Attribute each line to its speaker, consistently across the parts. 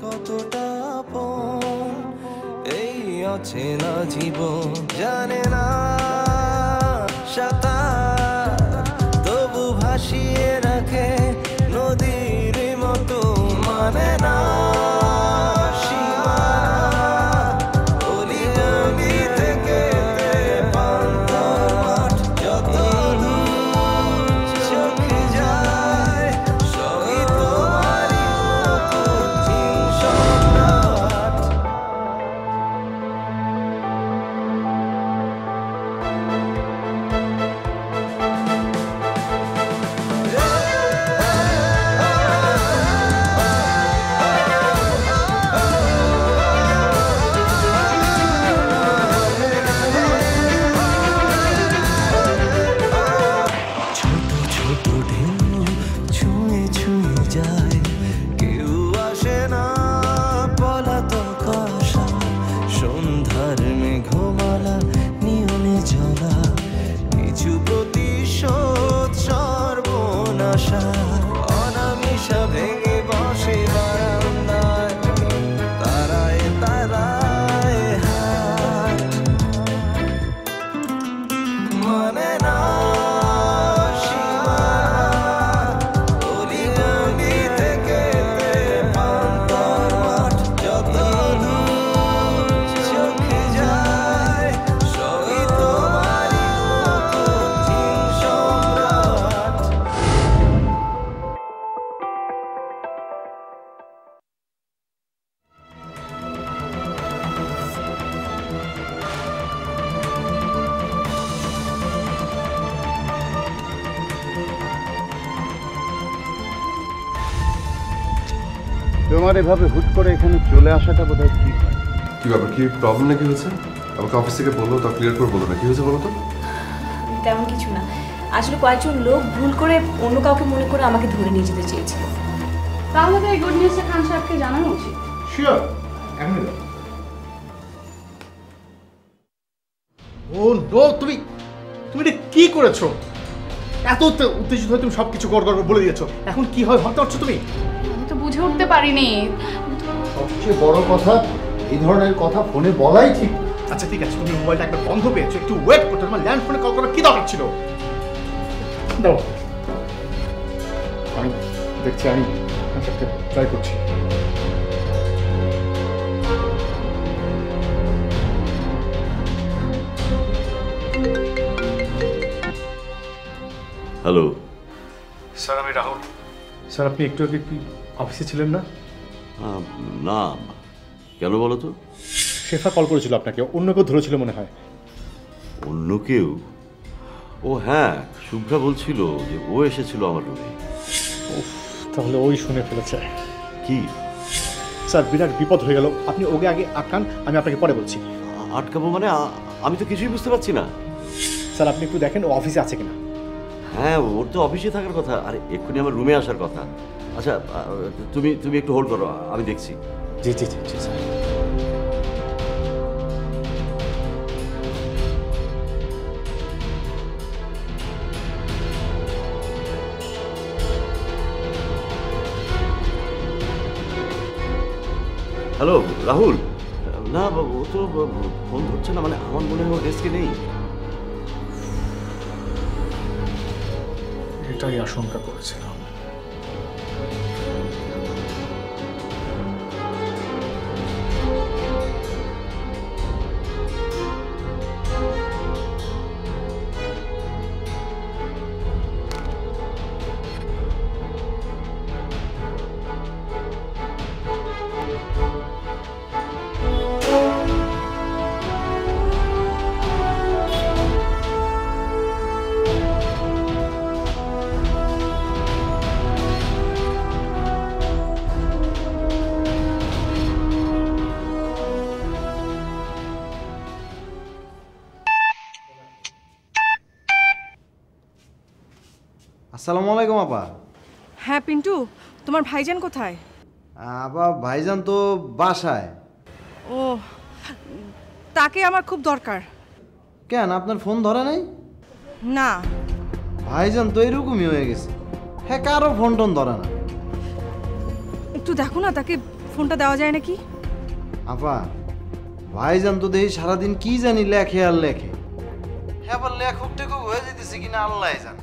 Speaker 1: কতটা আপন এই অচেনা জীবন জানে না সাঁতার তবু ভাসিয়ে রাখে নদীর মতো মানে না
Speaker 2: তোমার এভাবে হুট করে এখানে চলে আসাটা বোধহয় ঠিক হয়।
Speaker 3: কি ব্যাপার, কি প্রবলেম নাকি হয়েছে? আমাকে অফিস থেকে বললো, তা ক্লিয়ার করে বলো না কি হয়েছে বলো তো।
Speaker 4: তেমন কিছু না, আসলে কয়েকজন লোক ভুল করে অন্য কাউকে মনে করে আমাকে ধরে নিয়ে যেতে চেয়েছিল।
Speaker 5: তাহলে তো এই গুড নিউজটা খান সাহেবকে জানানো উচিত।
Speaker 2: শিওর, এখনই দাও। ও নো, তুমি এটা কি করেছো? এত উত্তেজিত হয়ে তুমি সবকিছু গড়গড় বলে দিয়েছো। এখন কি হয় ভাবতে পারছো তুমি?
Speaker 5: আমি তো বুঝে উঠতে পারিনি।
Speaker 2: সবচেয়ে বড় কথা, এই ধরনের কথা ফোনে বলাই ঠিক। আচ্ছা ঠিক আছে, তুমি মোবাইলটা একবার বন্ধ পেয়েছো, একটু ওয়েট করতে। তোমার ল্যান্ড ফোনে কল করার কি দরকার ছিল? দাও, আমি দেখছি, আমি ট্রাই করছি।
Speaker 6: হ্যালো
Speaker 2: স্যার, আমি রাহুল। স্যার, আপনি একটু আগে কি অফিসে ছিলেন না?
Speaker 6: না, কেন বলো তো?
Speaker 2: শেফা কল করেছিল আপনাকে, অন্য কেউ ধরেছিল মনে হয়।
Speaker 6: অন্য কেউ? ও হ্যাঁ, শুভ্রা বলছিল যে ও এসেছিল আমার রুমে।
Speaker 2: তাহলে ওই শুনে ফেলেছে।
Speaker 6: কি
Speaker 2: স্যার, বিরাট বিপদ হয়ে গেল। আপনি ওকে আগে আটকান, আমি আপনাকে পরে বলছি।
Speaker 6: আটকাবো মানে? আমি তো কিছুই বুঝতে পারছি না।
Speaker 2: স্যার, আপনি একটু দেখেন ও অফিসে আছে কিনা।
Speaker 6: হ্যাঁ, ওর তো অফিসে থাকার কথা, আর এক্ষুনি আমার রুমে আসার কথা। আচ্ছা, তুমি একটু হোল্ড করো, আমি দেখছি।
Speaker 2: জি জি জি জি স্যার।
Speaker 6: হ্যালো রাহুল। না, ও তো ফোন ধরছে না, মানে আমার মনে হয় ও ডেস্কে নেই।
Speaker 2: এটাই আশঙ্কা করেছিলাম।
Speaker 7: আসসালামু আলাইকুম আপা।
Speaker 8: হ্যাঁ পিন্টু, তোমার ভাইজান কোথায়?
Speaker 7: আপা, ভাইজান তো বাসায়।
Speaker 8: ও, তাকে আমার খুব দরকার।
Speaker 7: কেন, আপনার ফোন ধরে নাই?
Speaker 8: না।
Speaker 7: ভাইজান তো এরকমই হয়ে গেছে, হ্যাঁ, কারো ফোন টোন ধরে না।
Speaker 8: একটু দেখো না, তাকে ফোনটা দেওয়া যায় নাকি?
Speaker 7: আপা ভাইজান তো দেখি সারাদিন কি জানি লেখে আর লেখে, আবার লেখক টেখক হয়ে যেতেছে কিনা আল্লাহ জানে।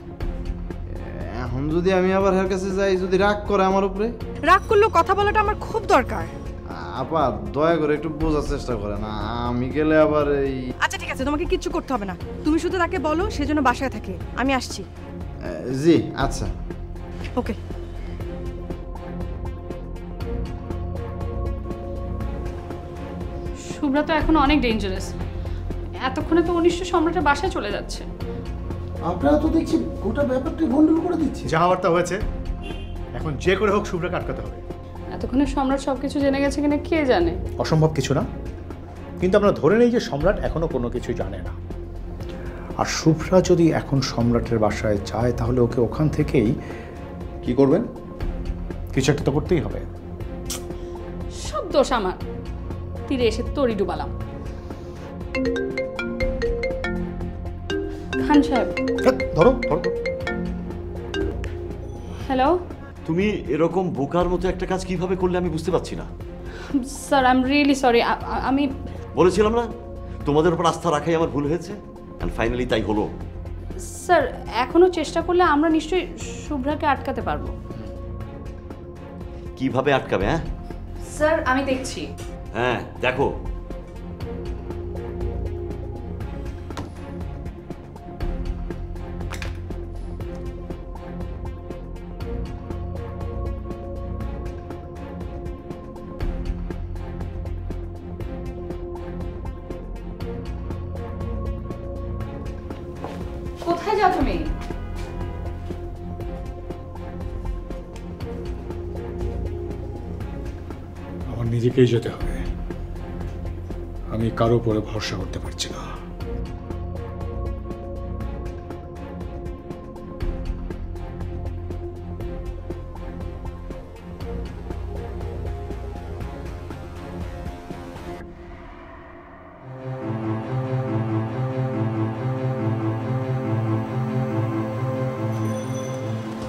Speaker 7: এখন যদি আমি আবার এর কাছে যাই, যদি রাগ করে আমার উপরে।
Speaker 8: রাগ করলেও কথা বলাটা আমার খুব দরকার।
Speaker 7: আপা দয়া করে একটু বোঝার চেষ্টা করেন, আমি গেলে আবার এই।
Speaker 8: আচ্ছা ঠিক আছে, তোমাকে কিচ্ছু করতে হবে না, তুমি শুধু তাকে বলো সেজন্য বাসায় থাকে, আমি আসছি।
Speaker 7: জি আচ্ছা।
Speaker 8: ওকে।
Speaker 5: শুভ্রা তো এখন অনেক ডেঞ্জারাস। এতক্ষণে তো অনিষ্ট সম্রাটের বাসায় চলে যাচ্ছে।
Speaker 2: আপনারা তো দেখছি গোটা ব্যাপারটা গন্ডগোল করে দিচ্ছে। যা হওয়ার তা হয়েছে, এখন যে করে হোক শুভ্রাকে আটকাতে হবে।
Speaker 5: এতক্ষণে সম্রাট সবকিছু জেনে গেছে কিনা কে জানে।
Speaker 2: অসম্ভব কিছু না, কিন্তু আমরা ধরে নেই যে সম্রাট এখনো কোনো কিছু জানে না। আর শুভ্রা যদি এখন সম্রাটের বাসায় যায়, তাহলে ওকে ওখান থেকেই কি করবেন? কিছু একটা তো করতেই হবে।
Speaker 5: সব দোষ আমার, তীরে এসে তরি ডুবালাম। খান সাহেব।
Speaker 2: ধরো ধরো।
Speaker 5: হ্যালো
Speaker 6: তুমি এরকম বোকার মতো একটা কাজ কিভাবে করলে আমি বুঝতে পারছি না।
Speaker 5: Sir, I am really sorry. আমি
Speaker 6: বলেছিলাম না তোমাদের উপর আস্থা রাখাই আমার ভুল হয়েছে, এন্ড ফাইনালি তাই হলো।
Speaker 5: স্যার এখনো চেষ্টা করলে আমরা নিশ্চয়ই শুভ্রাকে আটকাতে পারবো।
Speaker 6: কিভাবে আটকাবে? হ্যাঁ
Speaker 5: স্যার আমি দেখছি।
Speaker 6: হ্যাঁ দেখো।
Speaker 5: কোথায় যাও তুমি?
Speaker 2: আমার নিজেকেই যেতে হবে, আমি কারো উপরে ভরসা করতে পারছি না।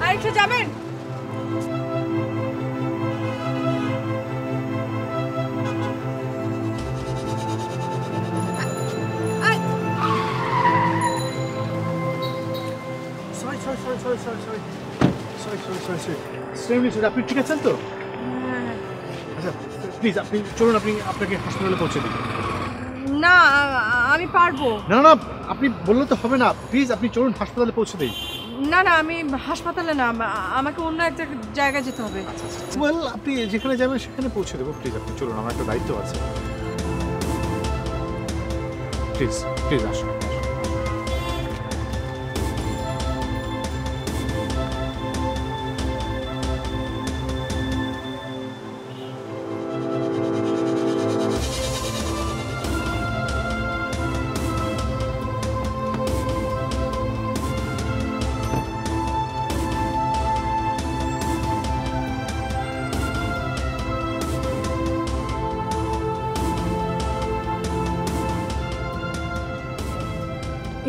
Speaker 8: আরেকটু যাবেন?
Speaker 2: আপনি ঠিক আছেন তো? আচ্ছা প্লিজ আপনি চলুন, আপনাকে হাসপাতালে পৌঁছে দিন।
Speaker 8: না আমি পারবো
Speaker 2: না না, আপনি বললে তো হবে না, প্লিজ আপনি চলুন, হাসপাতালে পৌঁছে দিই।
Speaker 8: না না, আমি হাসপাতালে না, আমাকে অন্য একটা জায়গায় যেতে হবে।
Speaker 2: ওয়েল আপনি যেখানে যাবেন সেখানে পৌঁছে দেবো, প্লিজ আপনি চলুন, আমার একটা দায়িত্ব আছে। প্লিজ প্লিজ আসুন।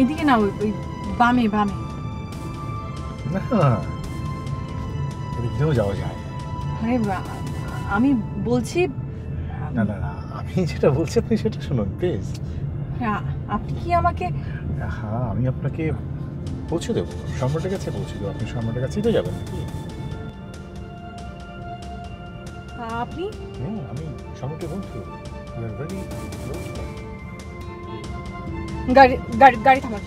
Speaker 8: এদিকে না, ওই বামে বামে।
Speaker 2: না এদিক দিয়েও যাওয়া যায়।
Speaker 8: আরে আমি বলছি।
Speaker 2: না না না, আমি যেটা বলছি আপনি সেটা শুনুন প্লিজ।
Speaker 8: আপনি কি আমাকে?
Speaker 2: হ্যাঁ আমি আপনাকে পৌঁছে দেবো, সম্রাটের কাছে পৌঁছে দেবো, আপনি সম্রাটের কাছেই তো যাবেন নাকি?
Speaker 8: আপনি?
Speaker 2: হ্যাঁ আমি সম্রাটের বন্ধু।
Speaker 8: গাড়ি গাড়ি গাড়ি থামান।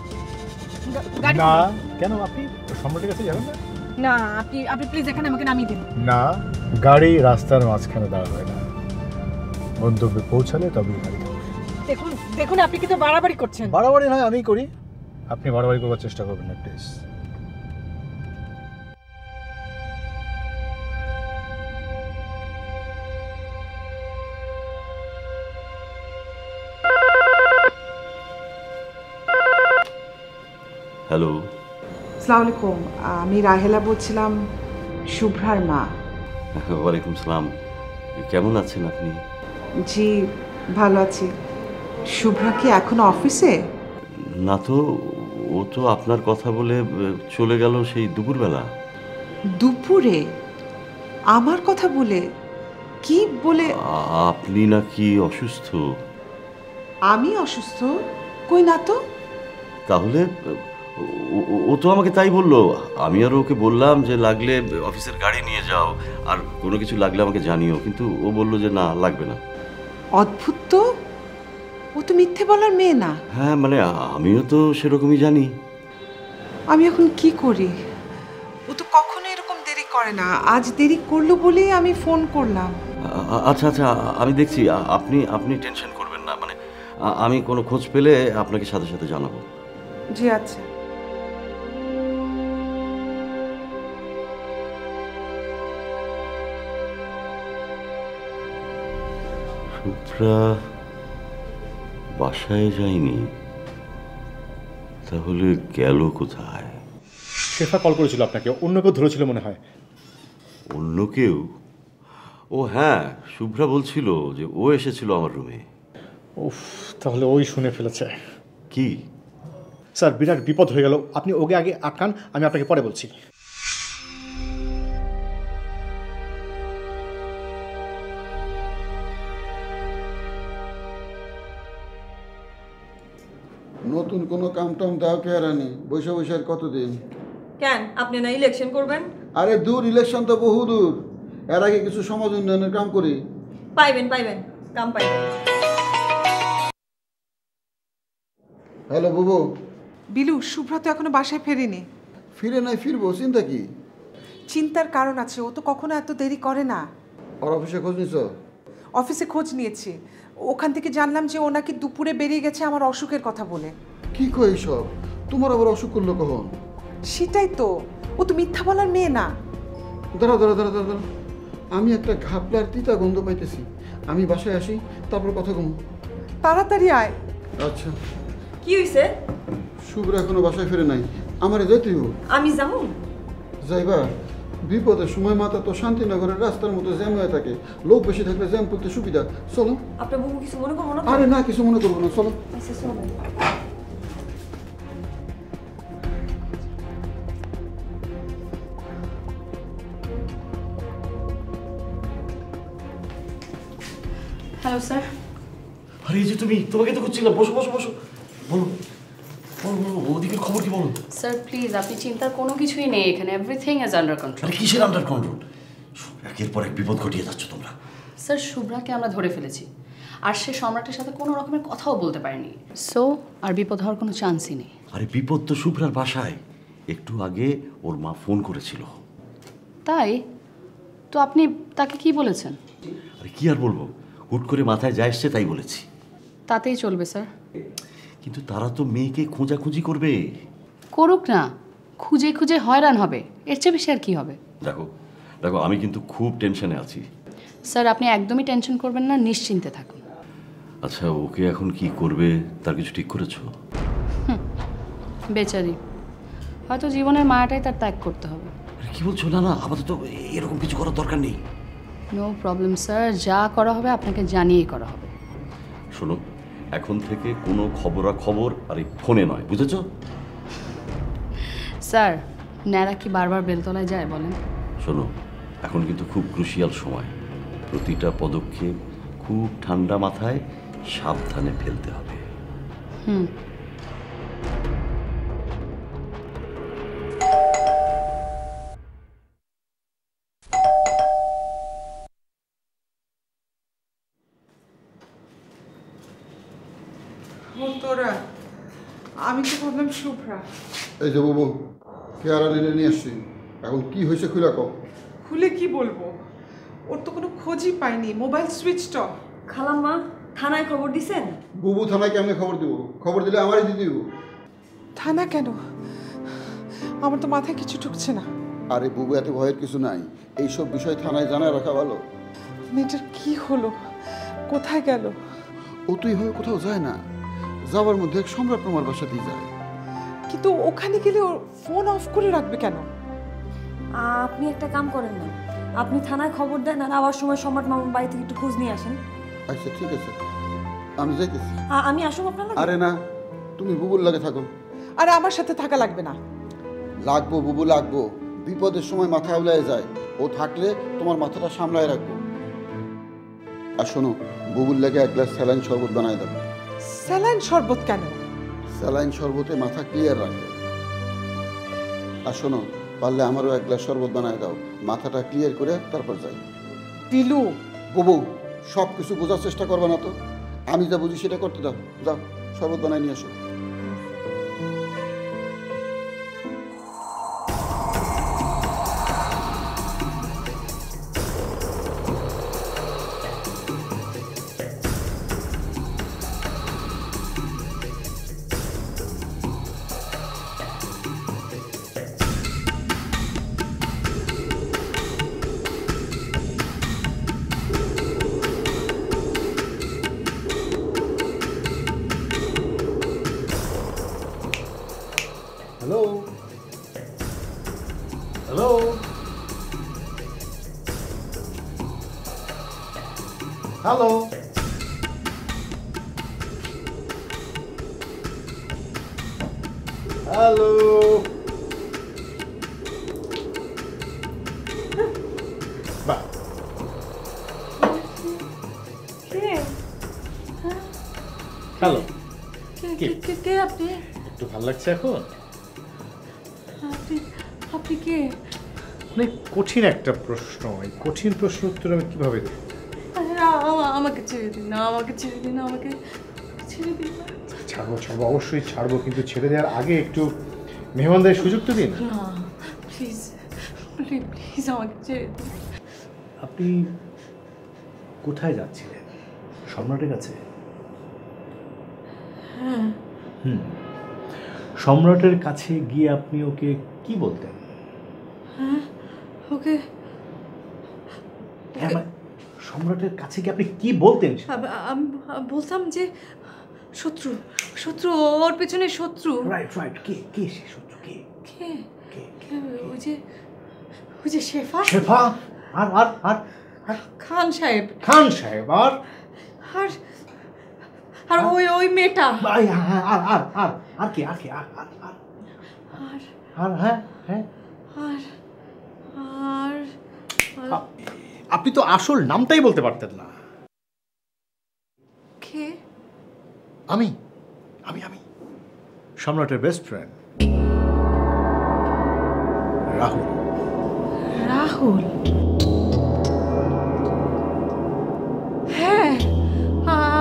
Speaker 2: না কেন, আপনি সম্রাটের কাছে যাবেন না?
Speaker 8: না আপনি প্লিজ এখানে আমাকে নামিয়ে দিন।
Speaker 2: না, গাড়ি রাস্তার মাঝখানে দাঁড়াবে না, গন্তব্যে পৌঁছালে তবেই গাড়ি থামবে।
Speaker 8: দেখুন আপনি কিন্তু বাড়াবাড়ি করছেন।
Speaker 2: বাড়াবাড়ি নয় আমিই করি, আপনি বাড়াবাড়ি করবার চেষ্টা করবেন না প্লিজ।
Speaker 6: হ্যালো,
Speaker 9: আসসালামু আলাইকুম, আমি রাহেলা বলছিলাম, শুভ্রার মা।
Speaker 6: ওয়ালাইকুম সালাম। কেমন আছেন আপনি?
Speaker 9: জি ভালো আছি। শুভ্রা কি এখনো অফিসে?
Speaker 6: না তো, ও তো আপনার কথা বলে চলে গেল সেই দুপুরবেলা।
Speaker 9: দুপুরে? আমার কথা বলে? কি বলে?
Speaker 6: আপনি নাকি অসুস্থ?
Speaker 9: আমি অসুস্থ? কই না তো।
Speaker 6: তাহলে ও তো আমাকে তাই বললো। আমি আর ওকে বললাম যে লাগলে অফিসের গাড়ি নিয়ে যাও, আর কোনো কিছু লাগলে আমাকে জানিও, কিন্তু ও বললো যে না, লাগবে না।
Speaker 9: অদ্ভুত তো, ও তো মিথ্যে বলার মেয়ে না।
Speaker 6: হ্যাঁ, মানে আমিও তো সেরকমই জানি।
Speaker 9: আমি এখন কি করি? ও তো কখনো এরকম দেরি করে না, আজ দেরি করলো বলেই আমি ফোন করলাম।
Speaker 6: আচ্ছা আচ্ছা, আমি দেখছি। আপনি আপনি টেনশন করবেন না, মানে আমি কোনো খোঁজ পেলে আপনাকে সাথে সাথে জানাবো।
Speaker 9: জি আচ্ছা।
Speaker 6: শুভ্রা বাসায় যায়নি, তাহলে গেল কোথায়?
Speaker 2: শেফা কল করেছিল আপনাকে, অন্য কেউ ধরেছিল মনে হয়।
Speaker 6: অন্য কেউ? ও হ্যাঁ, শুভ্রা বলছিল যে ও এসেছিল আমার রুমে।
Speaker 2: উফ, তাহলে ওই শুনে ফেলেছে।
Speaker 6: কি?
Speaker 2: স্যার, বিরাট বিপদ হয়ে গেল। আপনি ওকে আগে আটকান, আমি আপনাকে পরে বলছি।
Speaker 10: নতুন কোনো কাম টাম দাও কে রানি? বৈশা বৈশা আর কতদিন?
Speaker 11: কেন, আপনি না ইলেকশন করবেন?
Speaker 10: আরে দূর, ইলেকশন তো বহু দূর। এর আগে কিছু সমাজ উন্নয়নের কাম করি।
Speaker 11: পাইবেন কাম পাইবেন।
Speaker 10: হ্যালো বুবু।
Speaker 9: বিলু, শুভ্রা তো এখনো বাসায় ফেরেনি।
Speaker 10: ফিরে নাই, ফিরবো, চিন্তা কি?
Speaker 9: চিন্তার কারণ আছে, ও তো কখনো এত দেরি করে না।
Speaker 10: ওর অফিসে খোঁজ নিছ?
Speaker 9: অফিসে খোঁজ নিয়েছি, ওখান থেকে জানলাম যে ও নাকি দুপুরে বেরিয়ে গেছে আমার অসুখের কথা বলে।
Speaker 10: কি কই সব? তোমার আবার অসুখ করলো কখন?
Speaker 9: সেটাই তো, ও তো মিথ্যা বলার মেয়ে না।
Speaker 10: দাঁড়া দাঁড়া দাঁড়া দাঁড়া দাঁড়া, আমি একটা ঘাপলার তিতা গন্ধ পাইতেছি। আমি বাসায় আসি, তারপর কথা কম।
Speaker 9: তাড়াতাড়ি আয়।
Speaker 10: আচ্ছা।
Speaker 11: কি হইছে?
Speaker 10: শুভ্রা এখনো বাসায় ফিরে নাই, আমারে যাইতেই হোক।
Speaker 11: আমি যাবো?
Speaker 10: যাইবা? বিপদের সময় মাথা তো শান্তিনগরের রাস্তার মতো জ্যাম হয়ে থাকে, লোক বেশি থাকলে জ্যাম করতে সুবিধা। চলো।
Speaker 11: আপনার বউ কিছু মনে করবো না?
Speaker 10: আরে না, কিছু মনে করবো না, চলো।
Speaker 11: আচ্ছা চলো।
Speaker 5: Hello sir.
Speaker 6: আরে এই যে তুমি, তোমাকে তো খুঁজছিলাম। বসো বসো বসো, বলো বলো বলো, ওদিকের খবর কি বলো?
Speaker 5: স্যার প্লিজ, আপনি চিন্তার কোনো কিছুই নেই এখানে, এভরিথিং ইজ আন্ডার কন্ট্রোল।
Speaker 6: আরে কিসের আন্ডার কন্ট্রোল? একের পর এক বিপদ ঘটিয়ে যাচ্ছ তোমরা।
Speaker 5: স্যার, শুভ্রাকে আমরা ধরে ফেলেছি, আর সে সম্রাটের সাথে কোনো রকমের কথাও বলতে পারেনি। সো আর বিপদ হওয়ার কোনো চান্সই নেই।
Speaker 6: আরে বিপদ তো শুভ্রার বাসায়, একটু আগে ওর মা ফোন করেছিল।
Speaker 5: তাই তো আপনি তাকে কি বলেছেন?
Speaker 6: আরে কি আর বলবো, হুট করে মাথায় যা এসছে তাই বলেছি।
Speaker 5: তাতেই চলবে স্যার।
Speaker 6: কিন্তু তারা তো মেয়েকে খোঁজাখুঁজি করবে।
Speaker 5: করুক না, খুঁজে খুঁজে হয়রান হবে, এর চেয়ে বেশি আর কি হবে?
Speaker 6: দেখো দেখো, আমি কিন্তু খুব টেনশনে আছি।
Speaker 5: স্যার আপনি একদমই টেনশন করবেন না, নিশ্চিন্তে থাকুন।
Speaker 6: আচ্ছা, ওকে এখন কি করবে তার কিছু ঠিক করেছো?
Speaker 5: বেচারি, হয়তো জীবনের মায়াটাই তার ত্যাগ করতে হবে।
Speaker 6: কি বলছো? না না, আপাতত এরকম কিছু করার দরকার নেই।
Speaker 5: নো প্রবলেম স্যার, যা করা হবে আপনাকে জানিয়েই করা হবে।
Speaker 6: শোনো, এখন থেকে কোনো খবরাখবর আর এই ফোনে নয়, বুঝেছো?
Speaker 5: স্যার, ন্যাড়া কি বারবার বেলতলায় যায় বলেন?
Speaker 6: শোনো, এখন কিন্তু খুব ক্রুশিয়াল সময়, প্রতিটা পদক্ষেপ খুব ঠান্ডা মাথায় সাবধানে ফেলতে হবে।
Speaker 5: হুম।
Speaker 9: তোরা, আমি তো ভাবলাম শুভ্রা।
Speaker 10: এই যে বাবু, কেয়ারা নিয়ে আসছি, এখন কি হয়েছে খুলে কও।
Speaker 9: খুলে কি বলবো, ওর তো কোনো খোঁজই পাইনি, মোবাইল সুইচ অফ।
Speaker 11: খালাম্মা থানায় খবর দিছেন?
Speaker 10: বুবু থানায় কেমনে খবর দিব? খবর দিলে আমারই দিয়ে দিব।
Speaker 9: থানা কেন? আমার তো মাথায় কিছু ঢুকছে না।
Speaker 10: আরে বুবু, এত ভয়ের কিছু নাই, এইসব বিষয় থানায় জানায় রাখা ভালো।
Speaker 9: মেয়েটার কি হলো, কোথায় গেল?
Speaker 10: ও তো এইভাবে কোথাও যায় না, যাওয়ার মধ্যে এক সম্রাট মামার বাসাতেই যায়।
Speaker 9: কিন্তু ওখানে গেলে ওর ফোন অফ করে রাখবে কেন?
Speaker 11: আপনি একটা কাম করেন না, আপনি থানায় খবর দেন আর আবার সময় সম্রাট মামার বাড়ি থেকে একটু খোঁজ নিয়ে আসেন।
Speaker 10: আচ্ছা ঠিক আছে, আমি যাইতেছি।
Speaker 11: আমি আসুন আপনার লাগে?
Speaker 10: আরে না, তুমি বুবুর লাগে থাকো।
Speaker 9: আরে আমার সাথে থাকা লাগবে না।
Speaker 10: লাগবো বুবু, লাগবো। বিপদের সময় মাথা উলায় যায়, ও থাকলে তোমার মাথাটা সামলায় রাখবো। আর শোনো, বুবুর লেগে এক গ্লাস স্যালাইন শরবত বানায় দেবে।
Speaker 9: স্যালাইন শরবত কেন?
Speaker 10: স্যালাইন শরবতে মাথা ক্লিয়ার রাখে। আর শোনো, পারলে আমারও এক গ্লাস শরবত বানায় দাও, মাথাটা ক্লিয়ার করে তারপর যাই।
Speaker 9: পিলু,
Speaker 10: বুবু সব কিছু বোঝার চেষ্টা করবে না তো, আমি যা বুঝি সেটা করতে দাও। যাও শরবত বানায় নিয়ে আসো।
Speaker 2: হ্যালো হ্যালো হ্যালো হ্যালো বাহ, হ্যালো।
Speaker 11: কে আপনি?
Speaker 2: একটু ভালো লাগছে এখন?
Speaker 11: আপনি কে?
Speaker 2: অনেক কঠিন একটা প্রশ্ন, এই কঠিন প্রশ্ন উত্তর আমি কিভাবে দেব?
Speaker 11: আমাকে ছেড়ে দিন না, আমাকে ছেড়ে দিন না, আমাকে ছেড়ে দিন না।
Speaker 2: ছাড়বো ছাড়বো, অবশ্যই ছাড়বো, কিন্তু ছেড়ে দেওয়ার আগে একটু মেহমানদের সুযোগ তো দিন।
Speaker 11: না প্লিজ প্লিজ আমাকে ছেড়ে দিন।
Speaker 2: আপনি কোথায় যাচ্ছিলেন? সম্রাটের কাছে?
Speaker 11: হ্যাঁ।
Speaker 2: সম্রাটের কাছে গিয়ে আপনি ওকে কি বলতেন?
Speaker 11: হ্যাঁ, ওকে
Speaker 2: সম্রাটের কাছে গিয়ে আপনি কি বলতেন?
Speaker 11: আমি বলতাম যে শত্রু, শত্রু, ওর পেছনে শত্রু।
Speaker 2: Right right. কে সে শত্রু? কে?
Speaker 11: ওই যে শেফা।
Speaker 2: শেফা? আর আর আর
Speaker 11: খান সাহেব।
Speaker 2: খান সাহেব আর
Speaker 11: আর ওই মেয়েটা।
Speaker 2: আর কি? আর হ্যাঁ হ্যাঁ।
Speaker 11: আর
Speaker 2: আপনি তো আসল নামটাই বলতে পারতেন না।
Speaker 11: কে?
Speaker 2: আমি সম্রাটের বেস্ট ফ্রেন্ড রাহুল।
Speaker 11: রাহুল? হ্যাঁ,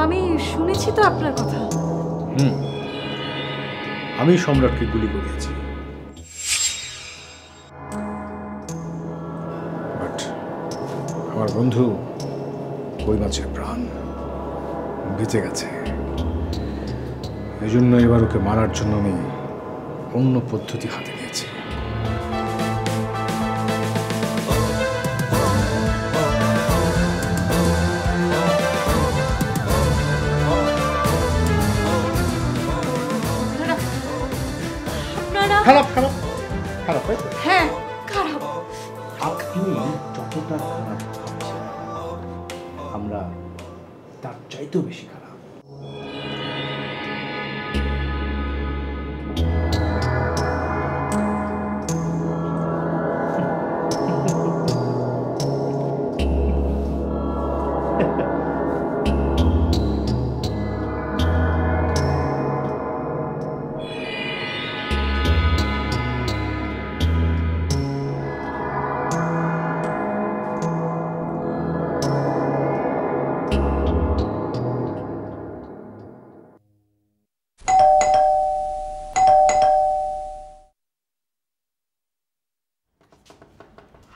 Speaker 11: আমি শুনেছি তো আপনার কথা।
Speaker 2: আমি সম্রাটকে গুলি করিয়েছি, বাট আমার বন্ধু কই মাছের প্রাণ বেঁচে গেছে। এই জন্য এবার ওকে মারার জন্য আমি অন্য পদ্ধতি হাতে নিয়েছি। খারাপ খারাপ খারাপ।
Speaker 11: হ্যাঁ খারাপ।
Speaker 2: আপনি যতটা খারাপ ভাবছেন আমরা তার চাইতেও বেশি খারাপ।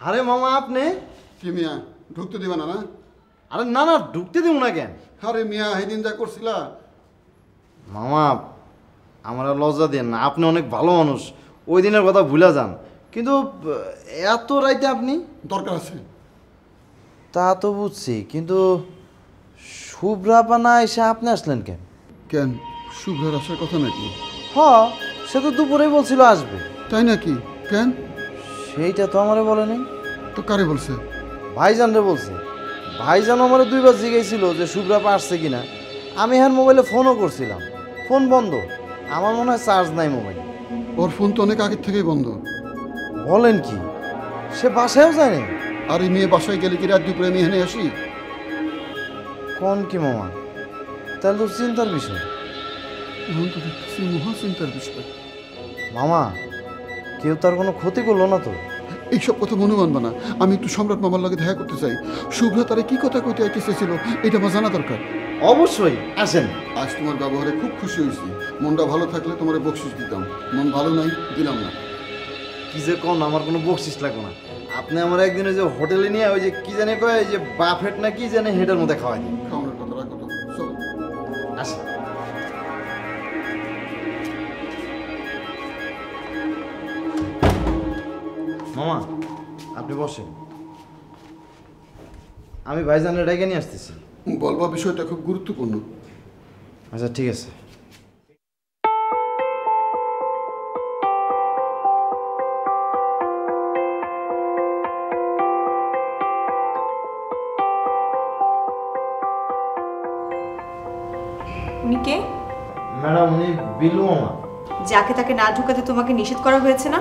Speaker 7: আরে মামা আপনি?
Speaker 10: কি মিয়া ঢুকতে দিবা না?
Speaker 7: আরে না না, ঢুকতে দিব না কেন?
Speaker 10: আরে মিয়া সেদিন যা করছিলা।
Speaker 7: মামা আমার লজ্জা দেন না, আপনি অনেক ভালো মানুষ, ওই দিনের কথা ভুলে যান। কিন্তু এত রাইতে আপনি?
Speaker 10: দরকার আছে।
Speaker 7: তা তো বুঝছি, কিন্তু শুভ্রাপা না এসে আপনি আসলেন কেন?
Speaker 10: কেন শুভ্রার আসার কথা নাকি?
Speaker 7: হ, সে তো দুপুরেই বলছিল আসবে।
Speaker 10: তাই নাকি? কেন?
Speaker 7: সেইটা তো আমারে বলেনি।
Speaker 10: তো কারে বলছে?
Speaker 7: ভাইজান রে বলছে। ভাইজান আমারে দুইবার জিজ্ঞাসিল যে শুভ্রাপা আসছে কিনা। আমি হ্যাঁ মোবাইলে ফোনও করছিলাম, ফোন বন্ধ। আমার মনে হয় চার্জ নাই মোবাইল।
Speaker 10: ওর ফোন তো অনেক আগের থেকেই বন্ধ।
Speaker 7: বলেন কি? সে বাসায়ও যায় না?
Speaker 10: আর এই মেয়ে বাসায় গেলে কি রাত দুপুরে আমি এখানে আসি?
Speaker 7: কোন কি মামা? তাহলে তো চিন্তার বিষয়।
Speaker 10: এখন তো দেখতেছি মহাচিন্তার বিষয়।
Speaker 7: মামা, কেউ তার কোনো ক্ষতি করলো না তো?
Speaker 10: এইসব কথা মনে মানবা না। আমি একটু সম্রাট মামার লগে দেখা করতে চাই। শুভ্রা তারে কি কথা কইতে আইতেছিল এটা আমার জানা দরকার।
Speaker 7: অবশ্যই আসেন।
Speaker 10: আজ তোমার ব্যবহারে খুব খুশি হয়েছি। মনটা ভালো থাকলে তোমার বকশিস দিতাম, মন ভালো নাই, দিলাম না।
Speaker 7: কি যে কোন, আমার কোনো বকশিস লাগবে না। আপনি আমার একদিন ওই যে হোটেলে নিয়ে ওই যে কি জানে কয়, ওই যে বাফেট না কি জানে হেটার মধ্যে খাওয়াই দিন।
Speaker 10: খাওয়ানোর কথা রাখো তো, চলো।
Speaker 7: আসেন। মামা, আপনি বসেন, আমি ভাইজানের ডেকে নিয়ে আসতেছি।
Speaker 10: বলবা বিষয়টা খুব গুরুত্বপূর্ণ।
Speaker 7: আচ্ছা ঠিক আছে।
Speaker 4: উনি কে?
Speaker 7: ম্যাডাম, উনি বিলু মামা।
Speaker 4: যাকে তাকে না ঢুকাতে তোমাকে নিষেধ করা হয়েছে না?